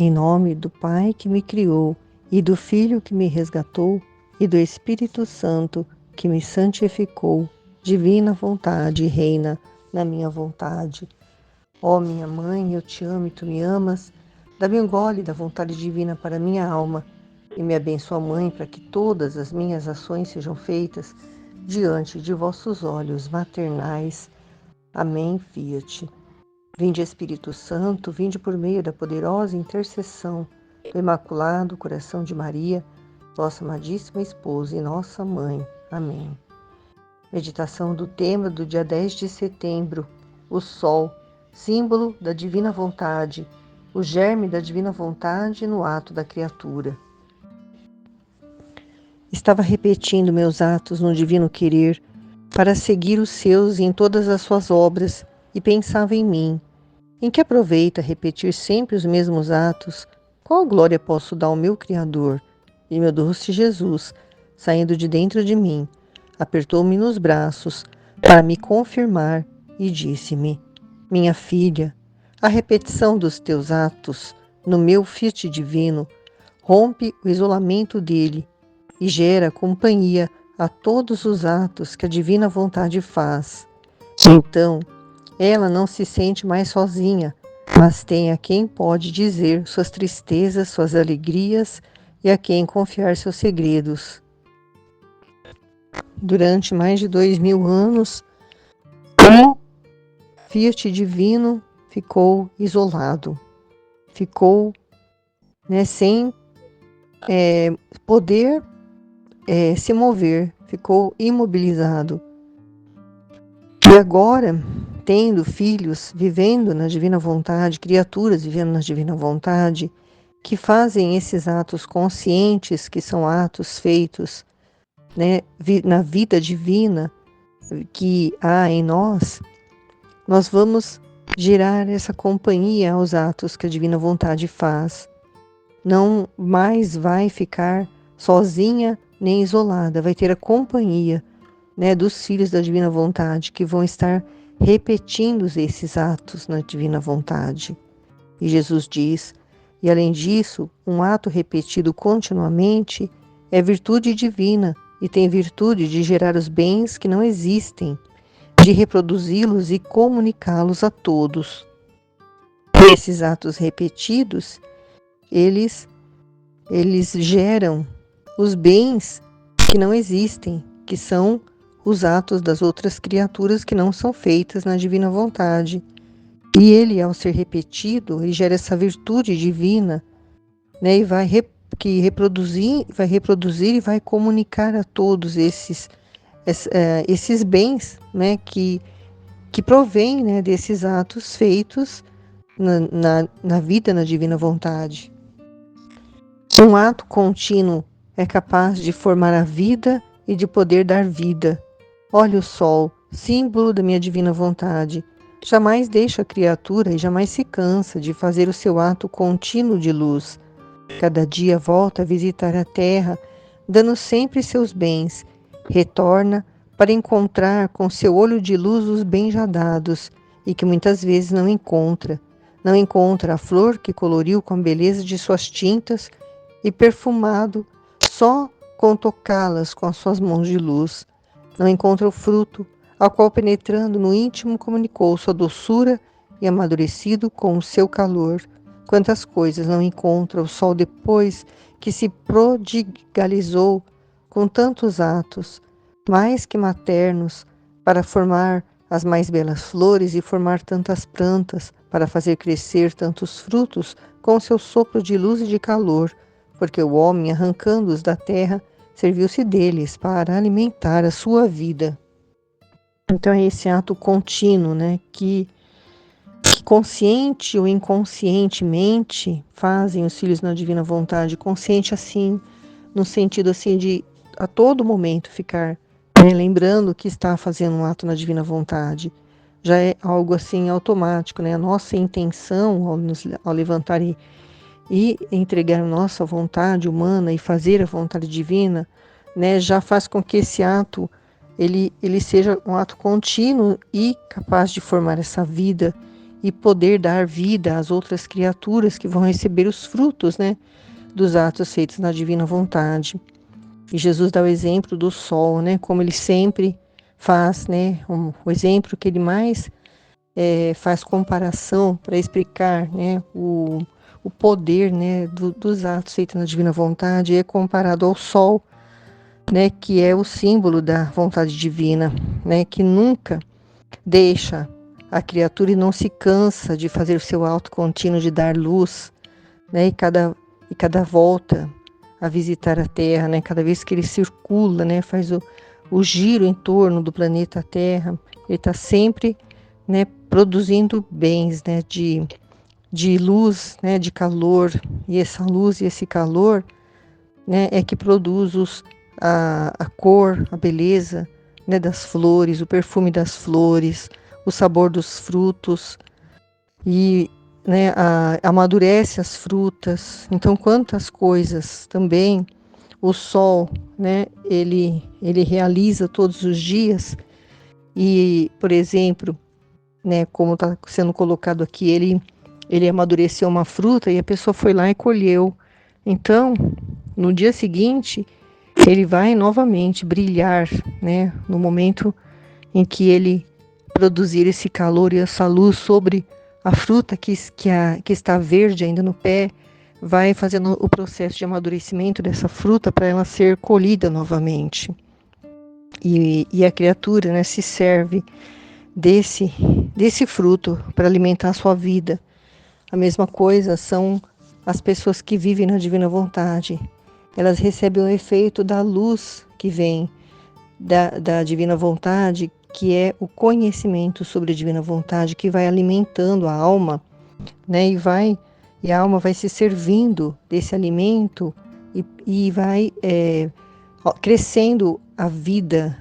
Em nome do Pai que me criou, e do Filho que me resgatou, e do Espírito Santo que me santificou, divina vontade reina na minha vontade. Ó minha mãe, eu te amo e tu me amas. Dá-me um gole da vontade divina para minha alma, e me abençoa, Mãe, para que todas as minhas ações sejam feitas diante de vossos olhos maternais. Amém, fiat. Vinde, Espírito Santo, vinde por meio da poderosa intercessão do Imaculado Coração de Maria, vossa amadíssima esposa e nossa mãe. Amém. Meditação do tema do dia 10 de setembro. O Sol, símbolo da divina vontade, o germe da divina vontade no ato da criatura. Estava repetindo meus atos no divino querer, para seguir os seus em todas as suas obras, e pensava em mim. Em que aproveita repetir sempre os mesmos atos? Qual glória posso dar ao meu Criador? E meu doce Jesus, saindo de dentro de mim, apertou-me nos braços para me confirmar e disse-me: minha filha, a repetição dos teus atos no meu fiat divino rompe o isolamento dele e gera companhia a todos os atos que a divina vontade faz. Então, ela não se sente mais sozinha, mas tem a quem pode dizer suas tristezas, suas alegrias e a quem confiar seus segredos. Durante mais de 2000 anos, o fiat divino ficou isolado, ficou sem poder se mover, ficou imobilizado. E agora, tendo filhos vivendo na divina vontade, criaturas vivendo na divina vontade, que fazem esses atos conscientes, que são atos feitos na vida divina que há em nós vamos gerar essa companhia aos atos que a divina vontade faz. Não mais vai ficar sozinha nem isolada, vai ter a companhia dos filhos da divina vontade que vão estar repetindo esses atos na divina vontade. E Jesus diz, e além disso, um ato repetido continuamente é virtude divina e tem virtude de gerar os bens que não existem, de reproduzi-los e comunicá-los a todos. Esses atos repetidos, eles geram os bens que não existem, que são os atos das outras criaturas que não são feitas na divina vontade. E ele, ao ser repetido, ele gera essa virtude divina, e vai reproduzir e vai comunicar a todos esses bens, que provém desses atos feitos na vida, na divina vontade. Um ato contínuo é capaz de formar a vida e de poder dar vida. Olha o sol, símbolo da minha divina vontade. Jamais deixa a criatura e jamais se cansa de fazer o seu ato contínuo de luz. Cada dia volta a visitar a terra, dando sempre seus bens. Retorna para encontrar com seu olho de luz os bens já dados e que muitas vezes não encontra. Não encontra a flor que coloriu com a beleza de suas tintas e perfumado só com tocá-las com as suas mãos de luz. Não encontra o fruto, ao qual penetrando no íntimo comunicou sua doçura e amadurecido com o seu calor. Quantas coisas não encontra o sol depois que se prodigalizou com tantos atos, mais que maternos, para formar as mais belas flores e formar tantas plantas, para fazer crescer tantos frutos com seu sopro de luz e de calor, porque o homem, arrancando-os da terra, serviu-se deles para alimentar a sua vida. Então é esse ato contínuo, que consciente ou inconscientemente fazem os filhos na divina vontade, consciente assim, no sentido assim de a todo momento ficar lembrando que está fazendo um ato na divina vontade. Já é algo assim automático, a nossa intenção ao levantar e entregar a nossa vontade humana e fazer a vontade divina, já faz com que esse ato ele seja um ato contínuo e capaz de formar essa vida e poder dar vida às outras criaturas que vão receber os frutos, né, dos atos feitos na divina vontade. E Jesus dá o exemplo do sol, né, como ele sempre faz, né, o exemplo que ele mais faz comparação para explicar, né, o poder, né, dos atos feitos na divina vontade é comparado ao sol, né, que é o símbolo da vontade divina, né, que nunca deixa a criatura e não se cansa de fazer o seu ato contínuo de dar luz, né, e cada volta a visitar a Terra, né, cada vez que ele circula, né, faz o giro em torno do planeta Terra, ele está sempre, né, produzindo bens, né, de luz, né, de calor, e essa luz e esse calor, né, é que produz a cor, a beleza, né, das flores, o perfume das flores, o sabor dos frutos, e, né, amadurece as frutas. Então, quantas coisas também o sol, né, ele realiza todos os dias. E, por exemplo, né, como está sendo colocado aqui, ele amadureceu uma fruta e a pessoa foi lá e colheu. Então, no dia seguinte, ele vai novamente brilhar, né, no momento em que ele produzir esse calor e essa luz sobre a fruta que está verde ainda no pé, vai fazendo o processo de amadurecimento dessa fruta para ela ser colhida novamente. E a criatura, né, se serve desse fruto para alimentar a sua vida. A mesma coisa são as pessoas que vivem na divina vontade. Elas recebem o efeito da luz que vem da divina vontade, que é o conhecimento sobre a divina vontade, que vai alimentando a alma, né? E a alma vai se servindo desse alimento e vai crescendo a vida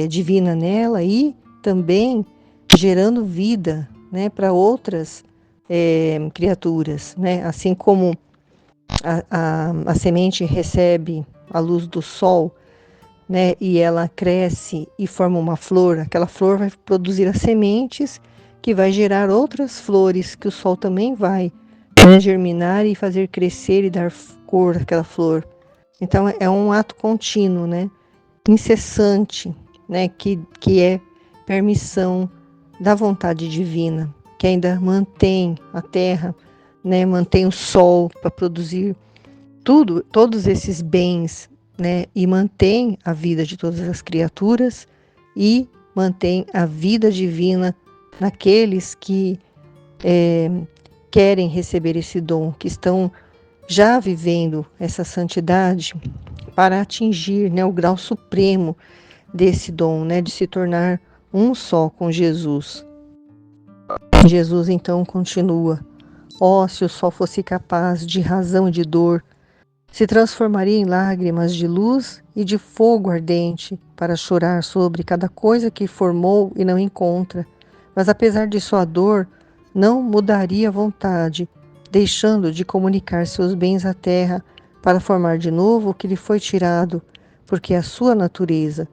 divina nela e também gerando vida, né, para outras criaturas, né? Assim como a semente recebe a luz do sol, né, e ela cresce e forma uma flor, aquela flor vai produzir as sementes que vai gerar outras flores que o sol também vai, né, germinar e fazer crescer e dar cor àquela flor. Então é um ato contínuo, né, incessante, né, que é permissão da vontade divina, que ainda mantém a terra, né, mantém o sol para produzir todos esses bens, né, e mantém a vida de todas as criaturas e mantém a vida divina naqueles que querem receber esse dom, que estão já vivendo essa santidade para atingir, né, o grau supremo desse dom, né, de se tornar um só com Jesus. Jesus então continua: ó, se o sol fosse capaz de razão e de dor, se transformaria em lágrimas de luz e de fogo ardente para chorar sobre cada coisa que formou e não encontra. Mas apesar de sua dor, não mudaria a vontade, deixando de comunicar seus bens à terra para formar de novo o que lhe foi tirado, porque é a sua natureza.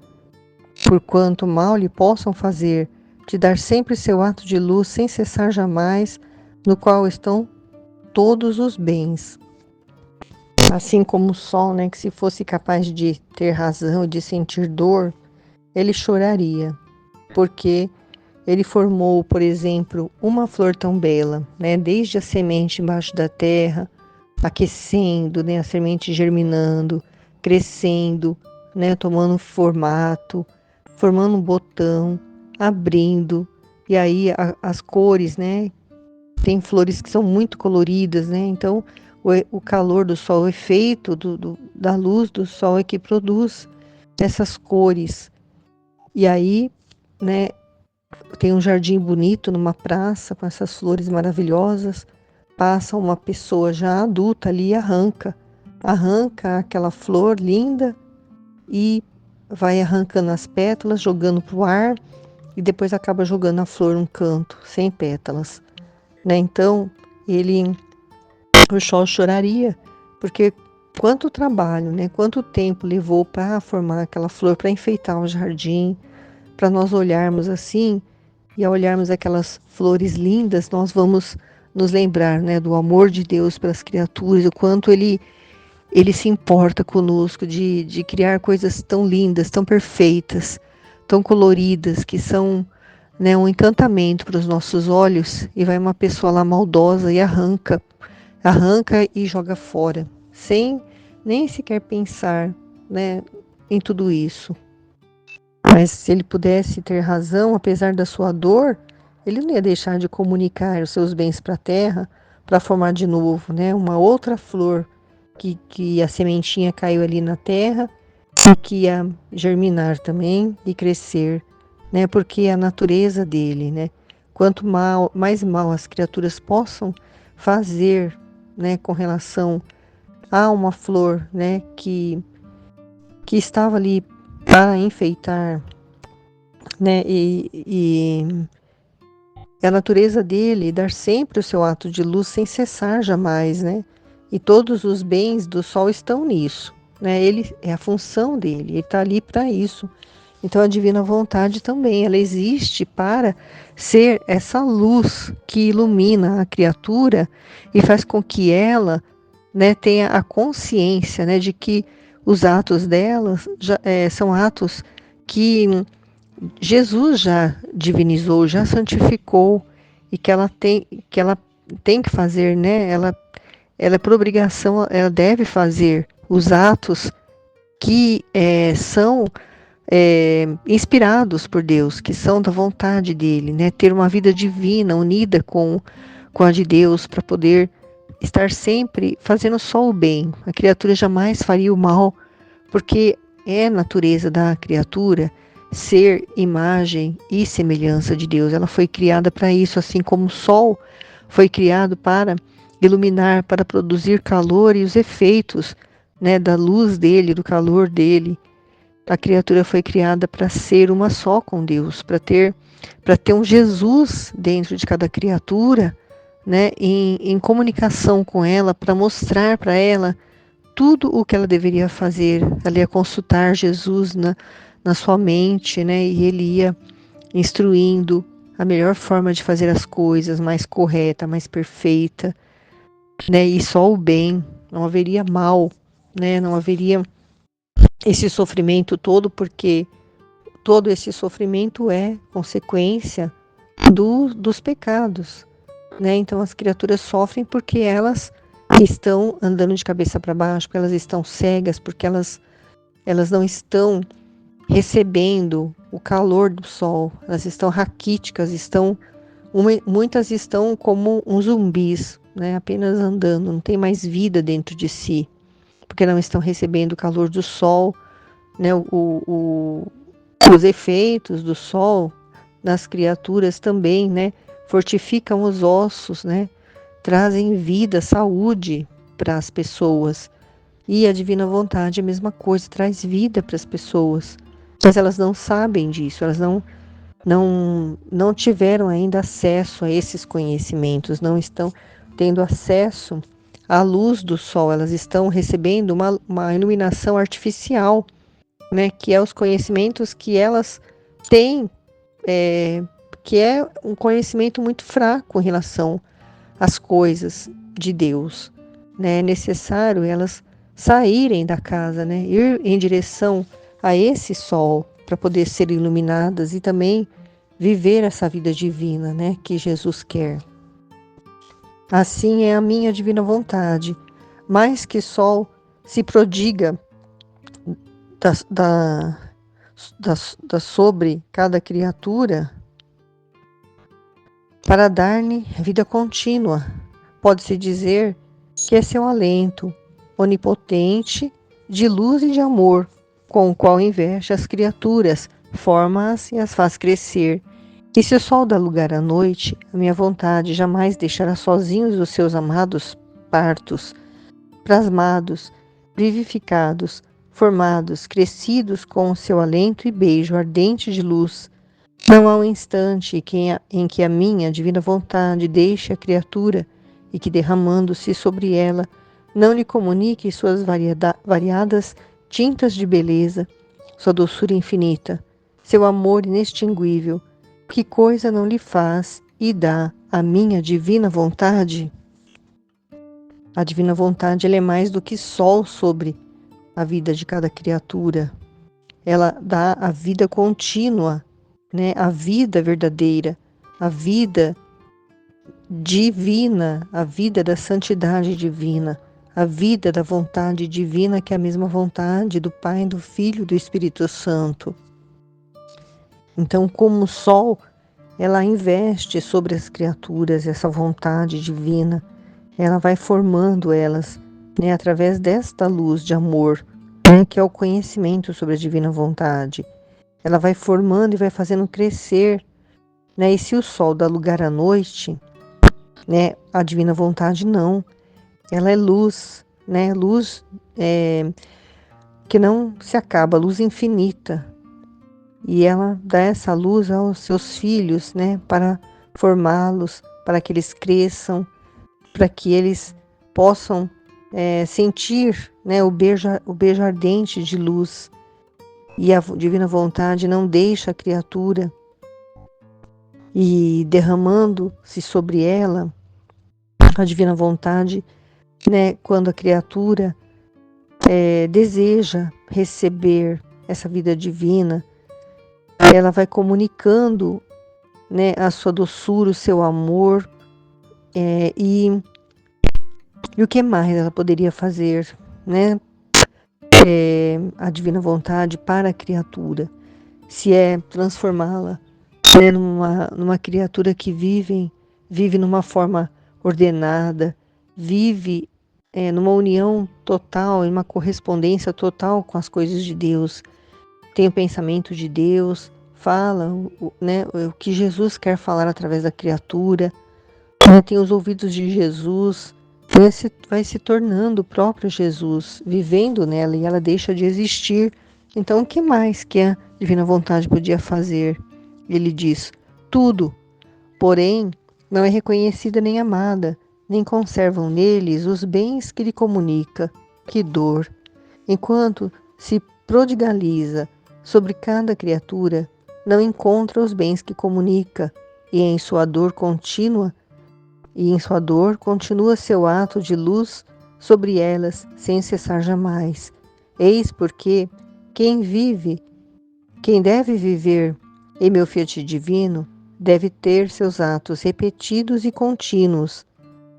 Por quanto mal lhe possam fazer, de dar sempre seu ato de luz sem cessar jamais, no qual estão todos os bens. Assim como o sol, né, que se fosse capaz de ter razão e de sentir dor, ele choraria, porque ele formou, por exemplo, uma flor tão bela, né, desde a semente embaixo da terra, aquecendo, né, a semente germinando, crescendo, né, tomando formato, formando um botão, abrindo, e aí as cores, né, tem flores que são muito coloridas, né, então o calor do sol, o efeito da luz do sol é que produz essas cores. E aí, né, tem um jardim bonito numa praça com essas flores maravilhosas, passa uma pessoa já adulta ali e arranca aquela flor linda e vai arrancando as pétalas, jogando para o ar e depois acaba jogando a flor num canto, sem pétalas, né? Então, o sol choraria, porque quanto trabalho, né? Quanto tempo levou para formar aquela flor, para enfeitar o jardim, para nós olharmos assim E ao olharmos aquelas flores lindas, nós vamos nos lembrar, né, do amor de Deus pelas criaturas, o quanto ele se importa conosco de criar coisas tão lindas, tão perfeitas, tão coloridas, que são, né, um encantamento para os nossos olhos, e vai uma pessoa lá maldosa e arranca e joga fora, sem nem sequer pensar, né, em tudo isso. Mas se ele pudesse ter razão, apesar da sua dor, ele não ia deixar de comunicar os seus bens para a terra para formar de novo, né, uma outra flor que a sementinha caiu ali na terra e que ia germinar também e crescer, né, porque é a natureza dele, né, quanto mais mal as criaturas possam fazer, né, com relação a uma flor, né, que estava ali para enfeitar, né, e é a natureza dele dar sempre o seu ato de luz sem cessar jamais, né? E todos os bens do sol estão nisso, né? Ele é a função dele, ele está ali para isso. Então a divina vontade também, ela existe para ser essa luz que ilumina a criatura e faz com que ela, né, tenha a consciência, né, de que os atos dela são atos que Jesus já divinizou, já santificou, e que ela tem que fazer, né? Ela por obrigação, ela deve fazer os atos que são inspirados por Deus, que são da vontade dele, né? Ter uma vida divina unida com a de Deus, para poder estar sempre fazendo só o bem. A criatura jamais faria o mal, porque é a natureza da criatura ser imagem e semelhança de Deus. Ela foi criada para isso, assim como o sol foi criado para iluminar, para produzir calor e os efeitos, né, da luz dele, do calor dele. A criatura foi criada para ser uma só com Deus, para ter um Jesus dentro de cada criatura, né, em comunicação com ela, para mostrar para ela tudo o que ela deveria fazer. Ela ia consultar Jesus na sua mente, né, e ele ia instruindo a melhor forma de fazer as coisas, mais correta, mais perfeita, né, e só o bem, não haveria mal, né, não haveria esse sofrimento todo, porque todo esse sofrimento é consequência dos pecados, né? Então as criaturas sofrem porque elas estão andando de cabeça para baixo, porque elas estão cegas, porque elas não estão recebendo o calor do sol, elas estão raquíticas, muitas estão como uns zumbis, né? Apenas andando, não tem mais vida dentro de si, porque não estão recebendo o calor do sol, né? Os efeitos do sol nas criaturas também, né, fortificam os ossos, né, trazem vida, saúde para as pessoas. E a divina vontade é a mesma coisa, traz vida para as pessoas. Mas elas não sabem disso, elas não tiveram ainda acesso a esses conhecimentos, não estão tendo acesso à luz do sol, elas estão recebendo uma iluminação artificial, né, que é os conhecimentos que elas têm, que é um conhecimento muito fraco em relação às coisas de Deus, né? É necessário elas saírem da casa, né, ir em direção a esse sol para poder ser iluminadas e também viver essa vida divina, né, que Jesus quer. Assim é a minha divina vontade, mais que sol se prodiga sobre cada criatura para dar-lhe vida contínua. Pode-se dizer que é seu alento onipotente de luz e de amor, com o qual investe as criaturas, forma-as e as faz crescer. E se o sol dá lugar à noite, a minha vontade jamais deixará sozinhos os seus amados partos, plasmados, vivificados, formados, crescidos com o seu alento e beijo ardente de luz. Não há um instante em que a minha divina vontade deixe a criatura e que, derramando-se sobre ela, não lhe comunique suas variadas tintas de beleza, sua doçura infinita, seu amor inextinguível, Que coisa não lhe faz e dá a minha divina vontade? A divina vontade ela é mais do que sol sobre a vida de cada criatura. Ela dá a vida contínua, né? A vida verdadeira, a vida divina, a vida da santidade divina, a vida da vontade divina, que é a mesma vontade do Pai, do Filho e do Espírito Santo. Então, como o sol, ela investe sobre as criaturas essa vontade divina, ela vai formando elas, né, através desta luz de amor, né, que é o conhecimento sobre a divina vontade. Ela vai formando e vai fazendo crescer, né, e se o sol dá lugar à noite, né, a divina vontade não, ela é luz, né, luz que não se acaba, luz infinita. E ela dá essa luz aos seus filhos, né, para formá-los, para que eles cresçam, para que eles possam sentir, né, o beijo ardente de luz. E a divina vontade não deixa a criatura, e derramando-se sobre ela, a divina vontade, né, quando a criatura deseja receber essa vida divina, ela vai comunicando, né, a sua doçura, o seu amor, e o que mais ela poderia fazer, né? A divina vontade para a criatura, se é transformá-la, né, numa criatura que vive numa forma ordenada, vive numa união total, em uma correspondência total com as coisas de Deus, tem o pensamento de Deus, fala, né, o que Jesus quer falar através da criatura, né, tem os ouvidos de Jesus, vai se tornando o próprio Jesus, vivendo nela, e ela deixa de existir. Então, o que mais que a divina vontade podia fazer? Ele diz, tudo, porém, não é reconhecida nem amada, nem conservam neles os bens que lhe comunica. Que dor! Enquanto se prodigaliza sobre cada criatura, não encontra os bens que comunica, e em sua dor continua seu ato de luz sobre elas, sem cessar jamais. Eis porque quem deve viver em meu fiat divino, deve ter seus atos repetidos e contínuos,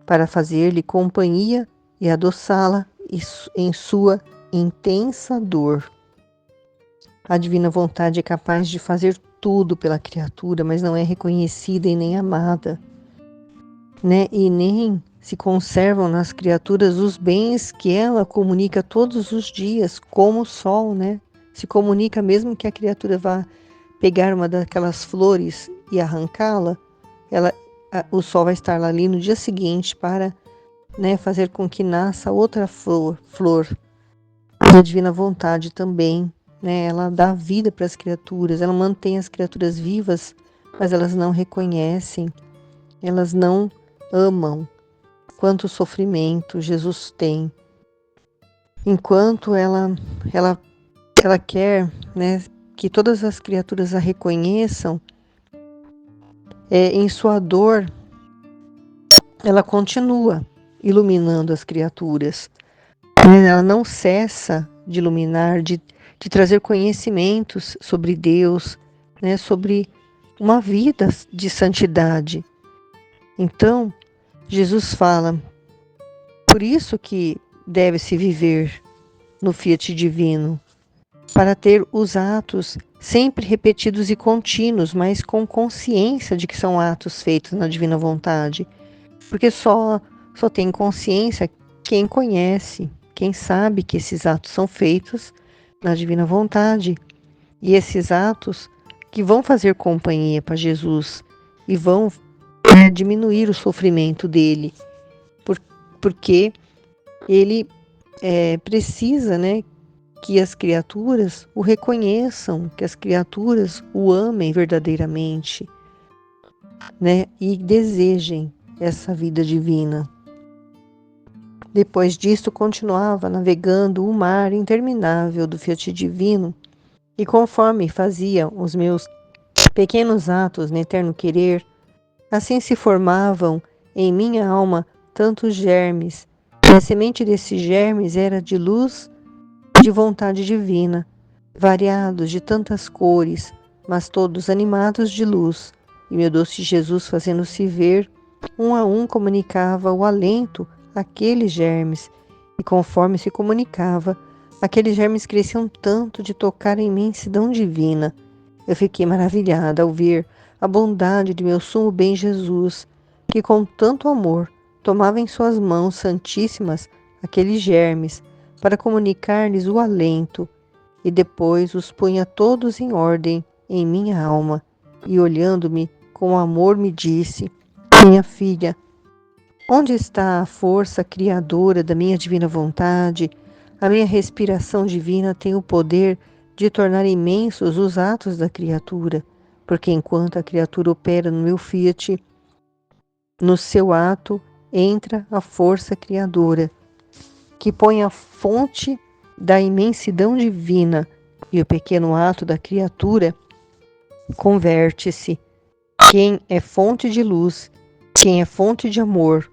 para fazer-lhe companhia e adoçá-la em sua intensa dor. A divina vontade é capaz de fazer tudo pela criatura, mas não é reconhecida e nem amada, né? E nem se conservam nas criaturas os bens que ela comunica todos os dias, como o sol, né? Se comunica mesmo que a criatura vá pegar uma daquelas flores e arrancá-la, o sol vai estar ali no dia seguinte para, né, fazer com que nasça outra flor. E a divina vontade também, né, ela dá vida para as criaturas, ela mantém as criaturas vivas, mas elas não reconhecem, elas não amam. Quanto sofrimento Jesus tem. Enquanto ela quer, né, que todas as criaturas a reconheçam, em sua dor, ela continua iluminando as criaturas. Ela não cessa de iluminar, de trazer conhecimentos sobre Deus, né, sobre uma vida de santidade. Então, Jesus fala, por isso que deve-se viver no fiat divino, para ter os atos sempre repetidos e contínuos, mas com consciência de que são atos feitos na divina vontade. Porque só tem consciência quem conhece, quem sabe que esses atos são feitos na divina vontade. E esses atos que vão fazer companhia para Jesus e vão diminuir o sofrimento dele, porque ele precisa, né, que as criaturas o reconheçam, que as criaturas o amem verdadeiramente, né, e desejem essa vida divina. Depois disto, continuava navegando o mar interminável do fiat divino, e conforme faziam os meus pequenos atos no eterno querer, assim se formavam em minha alma tantos germes, e a semente desses germes era de luz de vontade divina, variados de tantas cores, mas todos animados de luz, e meu doce Jesus, fazendo-se ver, um a um comunicava o alento àqueles germes, e conforme se comunicava, aqueles germes cresciam tanto de tocar a imensidão divina. Eu fiquei maravilhada ao ver a bondade de meu sumo bem Jesus, que com tanto amor tomava em suas mãos santíssimas aqueles germes, para comunicar-lhes o alento, e depois os punha todos em ordem em minha alma, e olhando-me com amor me disse: minha filha, onde está a força criadora da minha divina vontade? A minha respiração divina tem o poder de tornar imensos os atos da criatura, porque enquanto a criatura opera no meu fiat, no seu ato entra a força criadora, que põe a fonte da imensidão divina, e o pequeno ato da criatura converte-se. Quem é fonte de luz, quem é fonte de amor,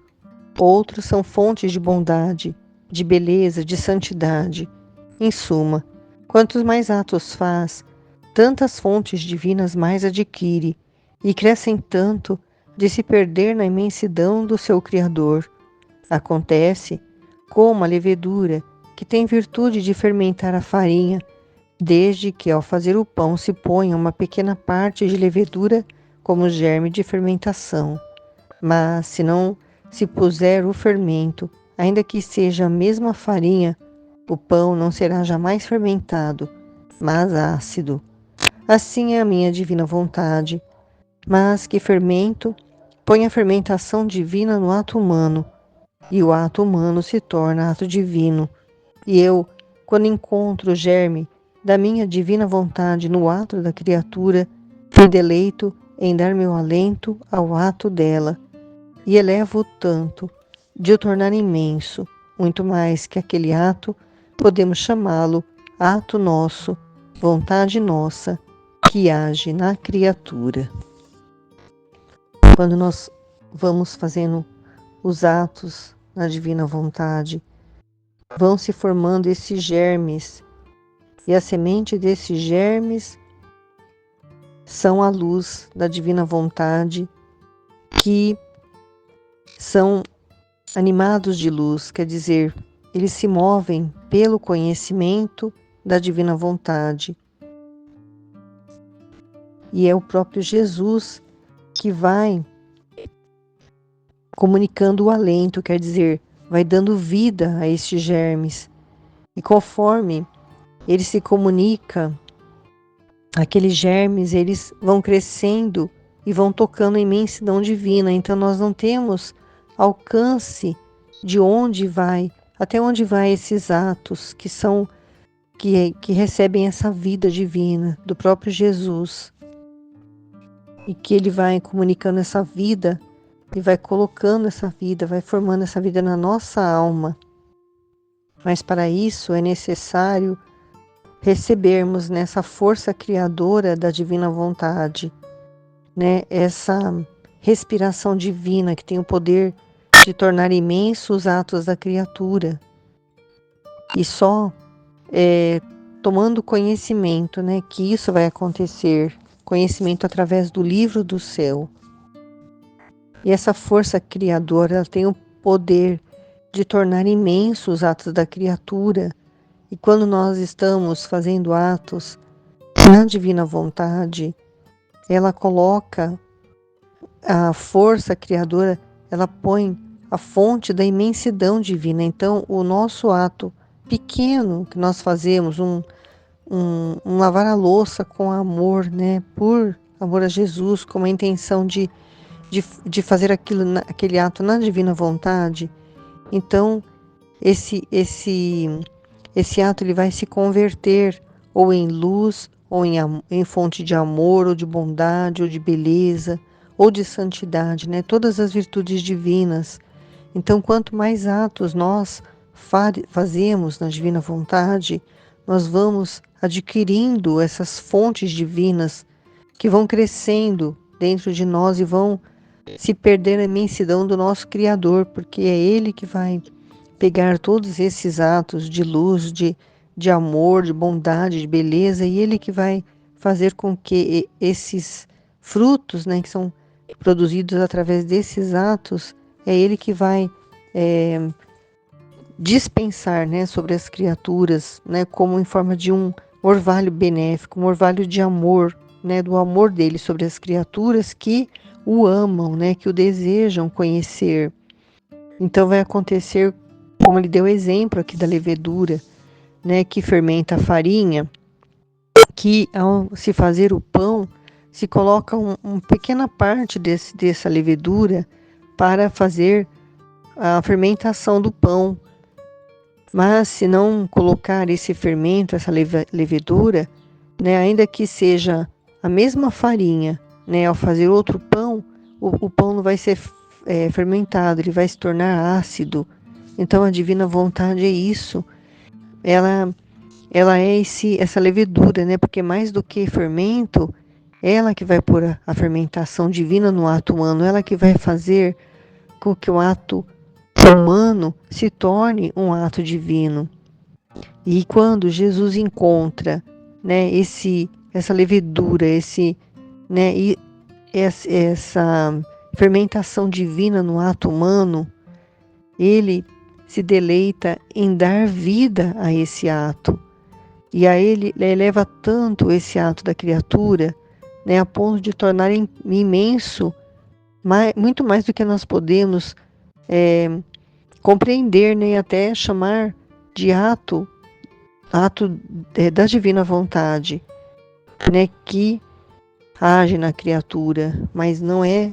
outros são fontes de bondade, de beleza, de santidade. Em suma, quantos mais atos faz, tantas fontes divinas mais adquire, e crescem tanto de se perder na imensidão do seu Criador. Acontece como a levedura, que tem virtude de fermentar a farinha, desde que ao fazer o pão se ponha uma pequena parte de levedura como germe de fermentação. Mas se não se puser o fermento, ainda que seja a mesma farinha, o pão não será jamais fermentado, mas ácido. Assim é a minha divina vontade, mas que fermento põe a fermentação divina no ato humano, e o ato humano se torna ato divino. E eu, quando encontro o germe da minha divina vontade no ato da criatura, me deleito em dar meu alento ao ato dela, e elevo-o tanto de o tornar imenso, muito mais que aquele ato, podemos chamá-lo ato nosso, vontade nossa, que age na criatura. Quando nós vamos fazendo os atos na divina vontade, vão se formando esses germes, e a semente desses germes são a luz da divina vontade, que são animados de luz, quer dizer, eles se movem pelo conhecimento da divina vontade. E é o próprio Jesus que vai comunicando o alento, quer dizer, vai dando vida a estes germes. E conforme ele se comunica, aqueles germes, eles vão crescendo e vão tocando a imensidão divina. Então nós não temos alcance de onde vai, até onde vai esses atos que recebem essa vida divina do próprio Jesus. E que ele vai comunicando essa vida, e vai colocando essa vida, vai formando essa vida na nossa alma. Mas para isso é necessário recebermos nessa força criadora da divina vontade, né? Essa respiração divina que tem o poder de tornar imensos os atos da criatura. E só tomando conhecimento, né, que isso vai acontecer, conhecimento através do livro do céu. E essa força criadora, ela tem o poder de tornar imensos os atos da criatura. E quando nós estamos fazendo atos na divina vontade, ela coloca a força criadora, ela põe a fonte da imensidão divina. Então, o nosso ato pequeno que nós fazemos, um lavar a louça com amor, né, por amor a Jesus, com a intenção de fazer aquele ato na divina vontade, então esse ato ele vai se converter ou em luz, ou em fonte de amor, ou de bondade, ou de beleza, ou de santidade, né? Todas as virtudes divinas. Então, quanto mais atos nós fazemos na divina vontade, nós vamos adquirindo essas fontes divinas que vão crescendo dentro de nós e vão se perder na imensidão do nosso Criador, porque é Ele que vai pegar todos esses atos de luz, de amor, de bondade, de beleza, e Ele que vai fazer com que esses frutos, né, que são produzidos através desses atos, é Ele que vai dispensar, né, sobre as criaturas, né, como em forma de um orvalho benéfico, um orvalho de amor, né, do amor dele sobre as criaturas que o amam, né, que o desejam conhecer. Então vai acontecer, como ele deu exemplo aqui da levedura, né, que fermenta a farinha, que ao se fazer o pão, se coloca uma pequena parte dessa levedura para fazer a fermentação do pão. Mas se não colocar esse fermento, essa levedura, né, ainda que seja a mesma farinha, né, ao fazer outro pão, o pão não vai ser fermentado, ele vai se tornar ácido. Então a divina vontade é isso. Ela é essa levedura, né? Porque mais do que fermento, ela que vai pôr a fermentação divina no ato humano, ela que vai fazer com que o ato humano se torne um ato divino. E quando Jesus encontra, né, essa levedura, né, essa fermentação divina no ato humano, ele se deleita em dar vida a esse ato. E a ele eleva tanto esse ato da criatura, né, a ponto de tornar imenso, muito mais do que nós podemos compreender, né, e até chamar de ato da divina vontade, né, que age na criatura, mas não é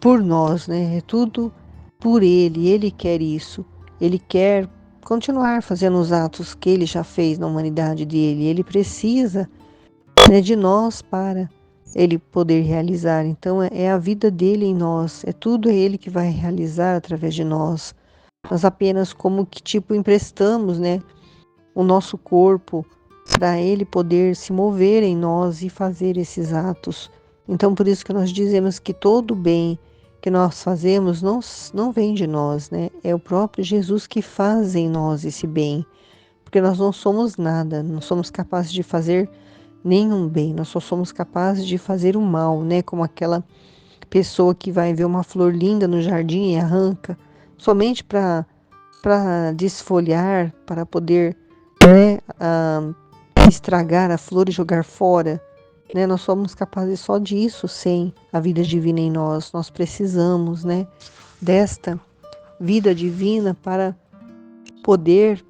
por nós, né, é tudo por ele quer isso, ele quer continuar fazendo os atos que ele já fez na humanidade dele, ele precisa, né, de nós para ele poder realizar. Então é a vida dele em nós, é tudo ele que vai realizar através de nós. Nós apenas como que tipo emprestamos, né, o nosso corpo para ele poder se mover em nós e fazer esses atos. Então por isso que nós dizemos que todo bem que nós fazemos não vem de nós, né? É o próprio Jesus que faz em nós esse bem, porque nós não somos nada, não somos capazes de fazer nenhum bem, nós só somos capazes de fazer o mal, né? Como aquela pessoa que vai ver uma flor linda no jardim e arranca, somente para desfolhar, para poder, né, estragar a flor e jogar fora. Né, nós somos capazes só disso sem a vida divina em nós. Nós precisamos, né, desta vida divina para poder,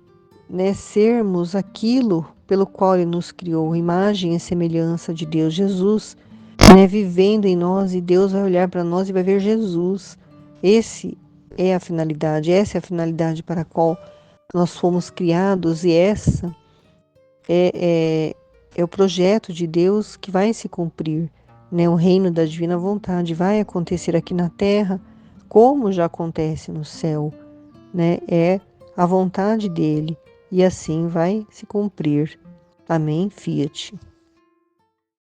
né, sermos aquilo pelo qual Ele nos criou, imagem e semelhança de Deus. Jesus, né, vivendo em nós, e Deus vai olhar para nós e vai ver Jesus. Essa é a finalidade para a qual nós fomos criados, e essa é o projeto de Deus que vai se cumprir, né? O reino da divina vontade vai acontecer aqui na terra, como já acontece no céu, né? É a vontade dele, e assim vai se cumprir. Amém, Fiat.